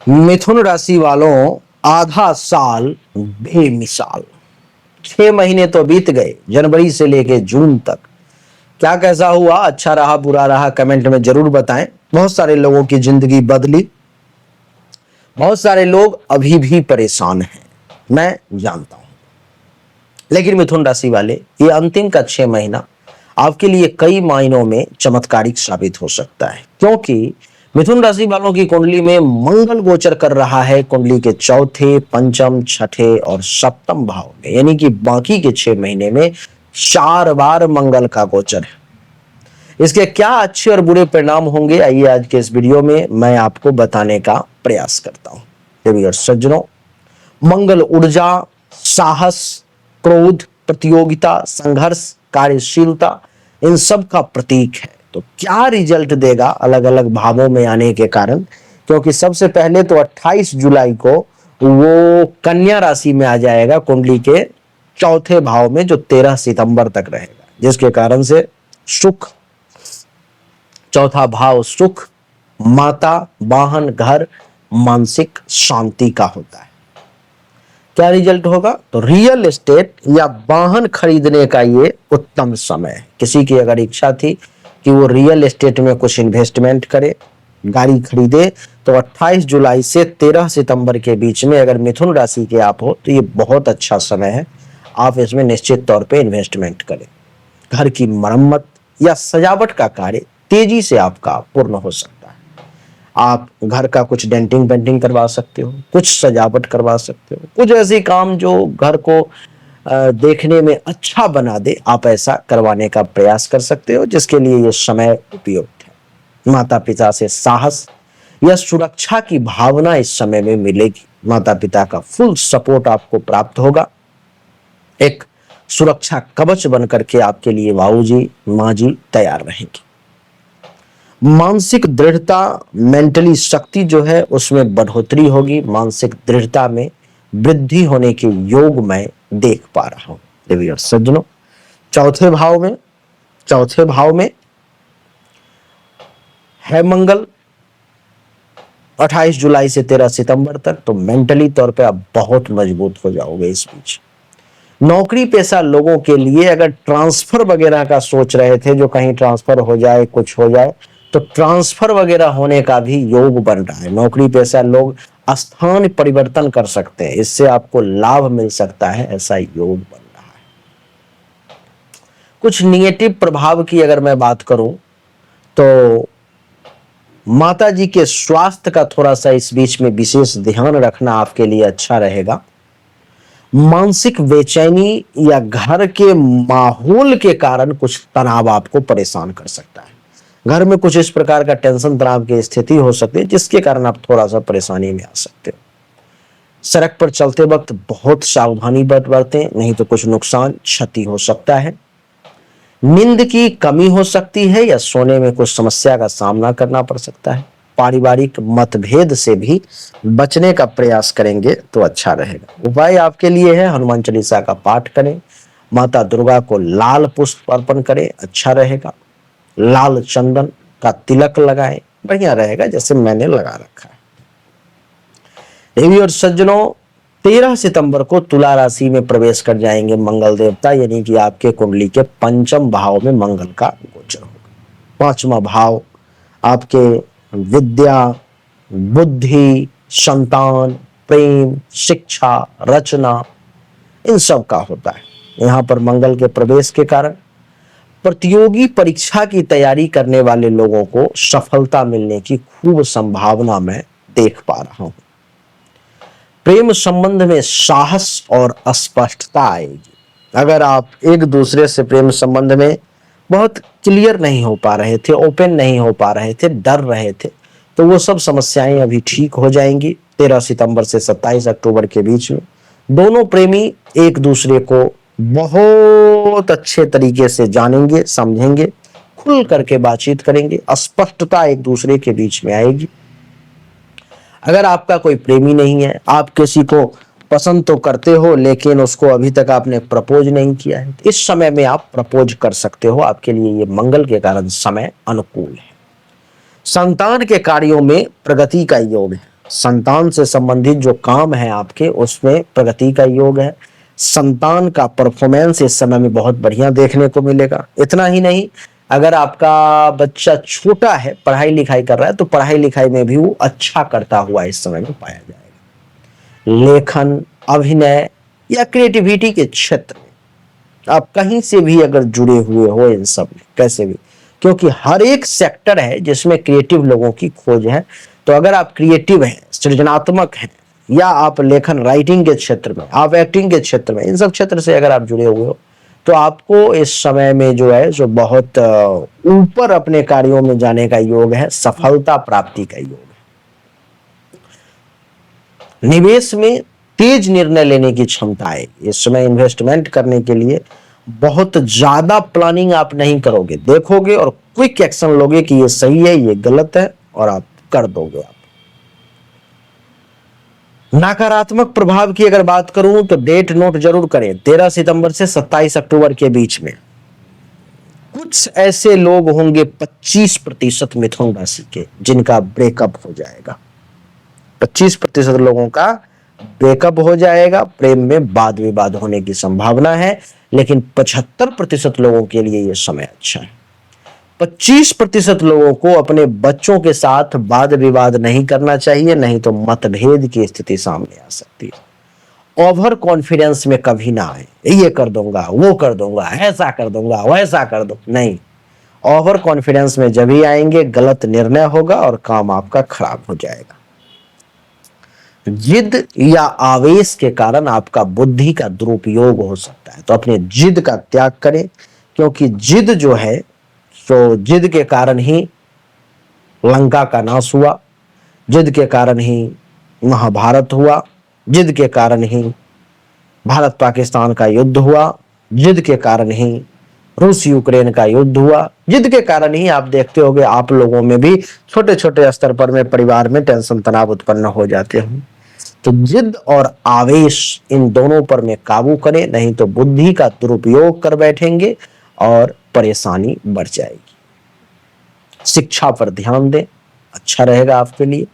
मिथुन राशि वालों, आधा साल बेमिसाल। 6 महीने तो बीत गए, जनवरी से लेके जून तक। क्या कैसा हुआ, अच्छा रहा बुरा रहा, कमेंट में जरूर बताएं। बहुत सारे लोगों की जिंदगी बदली, बहुत सारे लोग अभी भी परेशान हैं, मैं जानता हूं। लेकिन मिथुन राशि वाले, ये अंतिम का 6 महीना आपके लिए कई मायनों में चमत्कारिक साबित हो सकता है, क्योंकि मिथुन राशि वालों की कुंडली में मंगल गोचर कर रहा है कुंडली के चौथे, पंचम, छठे और सप्तम भाव में। यानी कि बाकी के 6 महीने में 4 बार मंगल का गोचर है। इसके क्या अच्छे और बुरे परिणाम होंगे, आइए आज के इस वीडियो में मैं आपको बताने का प्रयास करता हूं। देवी और सज्जनों, मंगल ऊर्जा, साहस, क्रोध, प्रतियोगिता, संघर्ष, कार्यशीलता, इन सब का प्रतीक है। तो क्या रिजल्ट देगा अलग अलग भावों में आने के कारण, क्योंकि सबसे पहले तो 28 जुलाई को वो कन्या राशि में आ जाएगा कुंडली के चौथे भाव में, जो 13 सितंबर तक रहेगा, जिसके कारण से सुख, चौथा भाव सुख, माता, वाहन, घर, मानसिक शांति का होता है। क्या रिजल्ट होगा, तो रियल एस्टेट या वाहन खरीदने का ये उत्तम समय है। किसी की अगर इच्छा थी कि वो रियल एस्टेट में कुछ इन्वेस्टमेंट करे, गाड़ी खरीदे, तो 28 जुलाई से 13 सितंबर के बीच में अगर मिथुन राशि के आप हो तो ये बहुत अच्छा समय है। आप इसमें निश्चित तौर पे इन्वेस्टमेंट करें। घर की मरम्मत या सजावट का कार्य तेजी से आपका पूर्ण हो सकता है। आप घर का कुछ डेंटिंग पेंटिंग करवा सकते हो, कुछ सजावट करवा सकते हो, कुछ ऐसे काम जो घर को देखने में अच्छा बना दे, आप ऐसा करवाने का प्रयास कर सकते हो, जिसके लिए ये समय उपयुक्त है। माता पिता से साहस या सुरक्षा की भावना इस समय में मिलेगी। माता पिता का फुल सपोर्ट आपको प्राप्त होगा। एक सुरक्षा कवच बनकर के आपके लिए बाबूजी, माँ जी तैयार रहेंगे। मानसिक दृढ़ता, मेंटली शक्ति जो है उसमें बढ़ोतरी होगी। मानसिक दृढ़ता में वृद्धि होने के योग मैं देख पा रहा हूं। देवी और सज्जनों, चौथे भाव में है मंगल 28 जुलाई से 13 सितंबर तक। तो मेंटली तौर पे आप बहुत मजबूत हो जाओगे। इस बीच नौकरी पेशा लोगों के लिए अगर ट्रांसफर वगैरह का सोच रहे थे, जो कहीं ट्रांसफर हो जाए, कुछ हो जाए, तो ट्रांसफर वगैरह होने का भी योग बन रहा है। नौकरी पेशा लोग स्थान परिवर्तन कर सकते हैं, इससे आपको लाभ मिल सकता है, ऐसा योग बन रहा है। कुछ निगेटिव प्रभाव की अगर मैं बात करूं तो माता जी के स्वास्थ्य का थोड़ा सा इस बीच में विशेष ध्यान रखना आपके लिए अच्छा रहेगा। मानसिक बेचैनी या घर के माहौल के कारण कुछ तनाव आपको परेशान कर सकता है। घर में कुछ इस प्रकार का टेंशन तनाव की स्थिति हो सकती है, जिसके कारण आप थोड़ा सा परेशानी में आ सकते हो। सड़क पर चलते वक्त बहुत सावधानी बरतें, नहीं तो कुछ नुकसान, क्षति हो सकता है। नींद की कमी हो सकती है या सोने में कुछ समस्या का सामना करना पड़ सकता है। पारिवारिक मतभेद से भी बचने का प्रयास करेंगे तो अच्छा रहेगा। उपाय आपके लिए है, हनुमान चालीसा का पाठ करें, माता दुर्गा को लाल पुष्प अर्पण करें, अच्छा रहेगा। लाल चंदन का तिलक लगाएं, बढ़िया रहेगा, जैसे मैंने लगा रखा है। देवी और सज्जनों, 13 सितंबर को तुला राशि में प्रवेश कर जाएंगे मंगल देवता, यानी कि आपके कुंडली के पंचम भाव में मंगल का गोचर होगा। पांचवा भाव आपके विद्या, बुद्धि, संतान, प्रेम, शिक्षा, रचना, इन सब का होता है। यहां पर मंगल के प्रवेश के कारण प्रतियोगी परीक्षा की तैयारी करने वाले लोगों को सफलता मिलने की खूब संभावना मैं देख पा रहा हूं। प्रेम संबंध में साहस और स्पष्टता आएगी। अगर आप एक दूसरे से प्रेम संबंध में बहुत क्लियर नहीं हो पा रहे थे, ओपन नहीं हो पा रहे थे, डर रहे थे, तो वो सब समस्याएं अभी ठीक हो जाएंगी। 13 सितंबर से 27 अक्टूबर के बीच में दोनों प्रेमी एक दूसरे को बहुत अच्छे तरीके से जानेंगे, समझेंगे, खुल करके बातचीत करेंगे, स्पष्टता एक दूसरे के बीच में आएगी। अगर आपका कोई प्रेमी नहीं है, आप किसी को पसंद तो करते हो लेकिन उसको अभी तक आपने प्रपोज नहीं किया है, इस समय में आप प्रपोज कर सकते हो। आपके लिए ये मंगल के कारण समय अनुकूल है। संतान के कार्यों में प्रगति का योग है। संतान से संबंधित जो काम है आपके, उसमें प्रगति का योग है। संतान का परफॉर्मेंस इस समय में बहुत बढ़िया देखने को मिलेगा। इतना ही नहीं, अगर आपका बच्चा छोटा है, पढ़ाई लिखाई कर रहा है, तो पढ़ाई लिखाई में भी वो अच्छा करता हुआ इस समय में पाया जाएगा। लेखन, अभिनय या क्रिएटिविटी के क्षेत्र में आप कहीं से भी अगर जुड़े हुए हो इन सब में, कैसे भी, क्योंकि हर एक सेक्टर है जिसमें क्रिएटिव लोगों की खोज है। तो अगर आप क्रिएटिव हैं, सृजनात्मक हैं, या आप लेखन राइटिंग के क्षेत्र में, आप एक्टिंग के क्षेत्र में, इन सब क्षेत्र से अगर आप जुड़े हुए हो, तो आपको इस समय में जो है जो बहुत ऊपर अपने कार्यों में जाने का योग है, सफलता प्राप्ति का योग है। निवेश में तेज निर्णय लेने की क्षमता है। इस समय इन्वेस्टमेंट करने के लिए बहुत ज्यादा प्लानिंग आप नहीं करोगे, देखोगे और क्विक एक्शन लोगे कि ये सही है, ये गलत है, और आप कर दोगे। आप नकारात्मक प्रभाव की अगर बात करूं तो डेट नोट जरूर करें, 13 सितंबर से 27 अक्टूबर के बीच में कुछ ऐसे लोग होंगे 25% मिथुन राशि के जिनका ब्रेकअप हो जाएगा। 25% लोगों का ब्रेकअप हो जाएगा, प्रेम में वाद विवाद होने की संभावना है। लेकिन 75% लोगों के लिए यह समय अच्छा है। 25% लोगों को अपने बच्चों के साथ वाद विवाद नहीं करना चाहिए, नहीं तो मतभेद की स्थिति सामने आ सकती है। ओवर कॉन्फिडेंस में कभी ना आए, ये कर दूंगा, वो कर दूंगा, ऐसा कर दूंगा, वैसा कर दो, नहीं। ओवर कॉन्फिडेंस में जब ही आएंगे गलत निर्णय होगा और काम आपका खराब हो जाएगा। जिद या आवेश के कारण आपका बुद्धि का दुरुपयोग हो सकता है, तो अपने जिद का त्याग करें, क्योंकि जिद जो है, तो जिद के कारण ही लंका का नाश हुआ, जिद के कारण ही महाभारत हुआ, जिद के कारण ही भारत पाकिस्तान का युद्ध हुआ, जिद के कारण ही रूस यूक्रेन का युद्ध हुआ, जिद के कारण ही आप देखते होंगे आप लोगों में भी छोटे छोटे स्तर पर में परिवार में टेंशन तनाव उत्पन्न हो जाते हैं। तो जिद और आवेश, इन दोनों पर में काबू करें, नहीं तो बुद्धि का दुरुपयोग कर बैठेंगे और परेशानी बढ़ जाएगी। शिक्षा पर ध्यान दें, अच्छा रहेगा आपके लिए।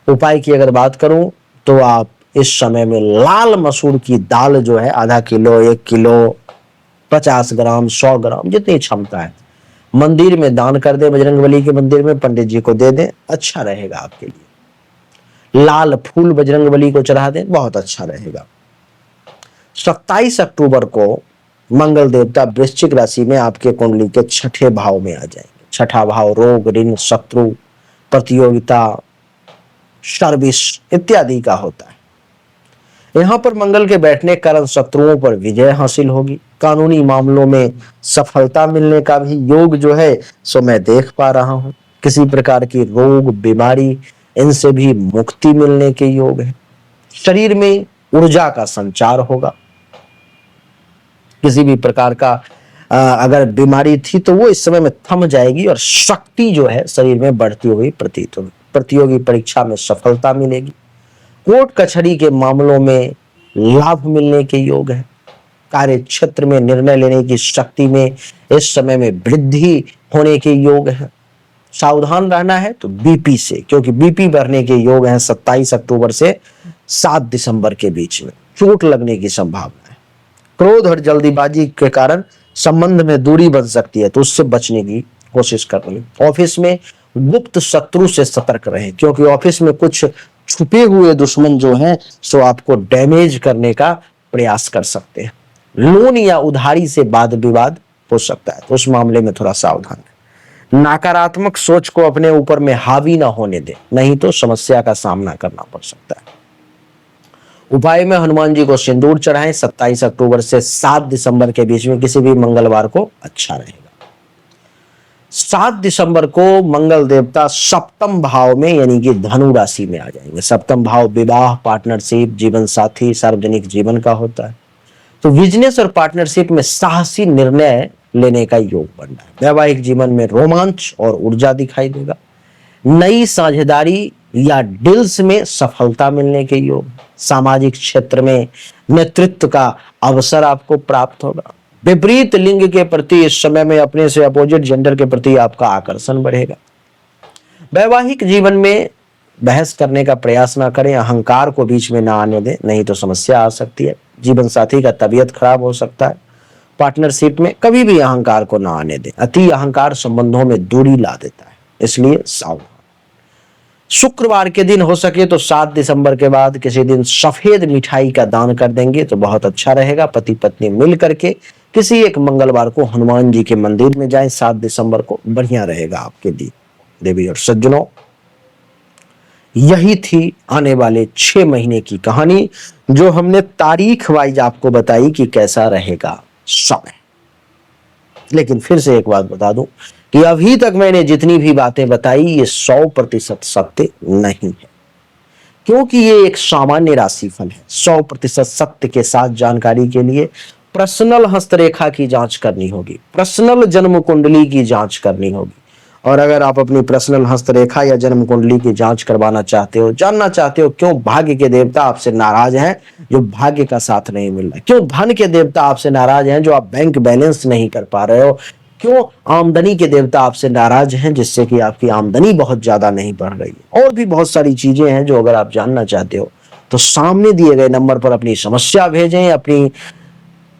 उपाय की अगर बात करूं तो आप इस समय में लाल मसूर की दाल जो है, आधा किलो, 1 किलो, 50 ग्राम, 100 ग्राम, जितनी क्षमता है, मंदिर में दान कर दें। बजरंगबली के मंदिर में पंडित जी को दे दें, अच्छा रहेगा आपके लिए। लाल फूल बजरंगबली को चढ़ा दें, बहुत अच्छा रहेगा। 27 अक्टूबर को मंगल देवता वृश्चिक राशि में आपके कुंडली के छठे भाव में आ जाएंगे। छठा भाव रोग, ऋण, शत्रु, प्रतियोगिता, सर्विस इत्यादि का होता है। यहां पर मंगल के बैठने के कारण शत्रुओं पर विजय हासिल होगी। कानूनी मामलों में सफलता मिलने का भी योग जो है सो मैं देख पा रहा हूं। किसी प्रकार की रोग, बीमारी, इनसे भी मुक्ति मिलने के योग है। शरीर में ऊर्जा का संचार होगा। किसी भी प्रकार का अगर बीमारी थी तो वो इस समय में थम जाएगी और शक्ति जो है शरीर में बढ़ती हुई प्रतीत होगी। प्रतियोगी परीक्षा में सफलता मिलेगी। कोर्ट कचहरी के मामलों में लाभ मिलने के योग है। कार्य क्षेत्र में निर्णय लेने की शक्ति में इस समय में वृद्धि होने के योग है। सावधान रहना है तो बीपी से, क्योंकि बीपी बढ़ने के योग हैं 27 अक्टूबर से 7 दिसंबर के बीच में। चोट लगने की संभावना है। क्रोध और जल्दीबाजी के कारण संबंध में दूरी बन सकती है, तो उससे बचने की कोशिश करनी। ऑफिस में गुप्त शत्रु से सतर्क रहें, क्योंकि ऑफिस में कुछ छुपे हुए दुश्मन जो हैं सो आपको डैमेज करने का प्रयास कर सकते हैं। लोन या उधारी से वाद विवाद हो सकता है, तो उस मामले में थोड़ा सावधान है। नकारात्मक सोच को अपने ऊपर में हावी ना होने दें, नहीं तो समस्या का सामना करना पड़ सकता है। उपाय में हनुमान जी को सिंदूर चढ़ाएं। 27 अक्टूबर से 7 दिसंबर के बीच में किसी भी मंगलवार को अच्छा रहेगा। 7 दिसंबर को मंगल देवता सप्तम भाव में यानी कि धनु राशि में आ जाएंगे। सप्तम भाव विवाह, पार्टनरशिप, जीवन साथी, सार्वजनिक जीवन का होता है। तो बिजनेस और पार्टनरशिप में साहसी निर्णय लेने का योग बन रहा है। वैवाहिक जीवन में रोमांच और ऊर्जा दिखाई देगा। नई साझेदारी या डील्स में सफलता मिलने के योग। सामाजिक क्षेत्र में नेतृत्व का अवसर आपको प्राप्त होगा। विपरीत लिंग के प्रति इस समय में अपने से अपोजिट जेंडर के प्रति आपका आकर्षण बढ़ेगा। वैवाहिक जीवन में बहस करने का प्रयास ना करें, अहंकार को बीच में ना आने दें, नहीं तो समस्या आ सकती है। जीवन साथी का तबीयत खराब हो सकता है। पार्टनरशिप में कभी भी अहंकार को ना आने दें। अति अहंकार संबंधों में दूरी ला देता है, इसलिए सावधान। शुक्रवार के दिन हो सके तो 7 दिसंबर के बाद किसी दिन सफेद मिठाई का दान कर देंगे तो बहुत अच्छा रहेगा। पति पत्नी मिल करके किसी एक मंगलवार को हनुमान जी के मंदिर में जाएं 7 दिसंबर को, बढ़िया रहेगा आपके लिए। देवी और सज्जनों, यही थी आने वाले 6 महीने की कहानी, जो हमने तारीख वाइज आपको बताई कि कैसा रहेगा समय। लेकिन फिर से एक बात बता दूं कि अभी तक मैंने जितनी भी बातें बताई ये 100% सत्य नहीं है, क्योंकि ये एक सामान्य राशिफल है। 100% सत्य के साथ जानकारी के लिए पर्सनल हस्तरेखा की जांच करनी होगी, पर्सनल जन्म कुंडली की जांच करनी होगी। और अगर आप अपनी पर्सनल हस्तरेखा या जन्म कुंडली की जांच करवाना चाहते हो, जानना चाहते हो क्यों भाग्य के देवता आपसे नाराज हैं, जो भाग्य का साथ नहीं मिल रहा, क्यों धन के देवता आपसे नाराज हैं, जो आप बैंक बैलेंस नहीं कर पा रहे हो, क्यों आमदनी के देवता आपसे नाराज हैं, जिससे कि आपकी आमदनी बहुत ज्यादा नहीं बढ़ रही है, और भी बहुत सारी चीजें हैं जो अगर आप जानना चाहते हो तो सामने दिए गए नंबर पर अपनी समस्या भेजें, अपनी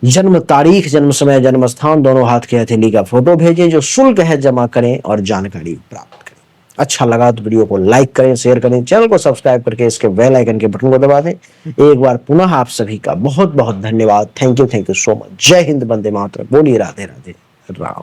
जन्म तारीख, जन्म समय, जन्म स्थान, दोनों हाथ के हथेली का फोटो भेजें, जो शुल्क है जमा करें और जानकारी प्राप्त करें। अच्छा लगा तो वीडियो को लाइक करें, शेयर करें, चैनल को सब्सक्राइब करके इसके बेल आइकन के बटन को दबा दें। एक बार पुनः आप सभी का बहुत बहुत धन्यवाद। Thank you so much. जय हिंद, वंदे मातरम। बोलिए राधे राधे राम।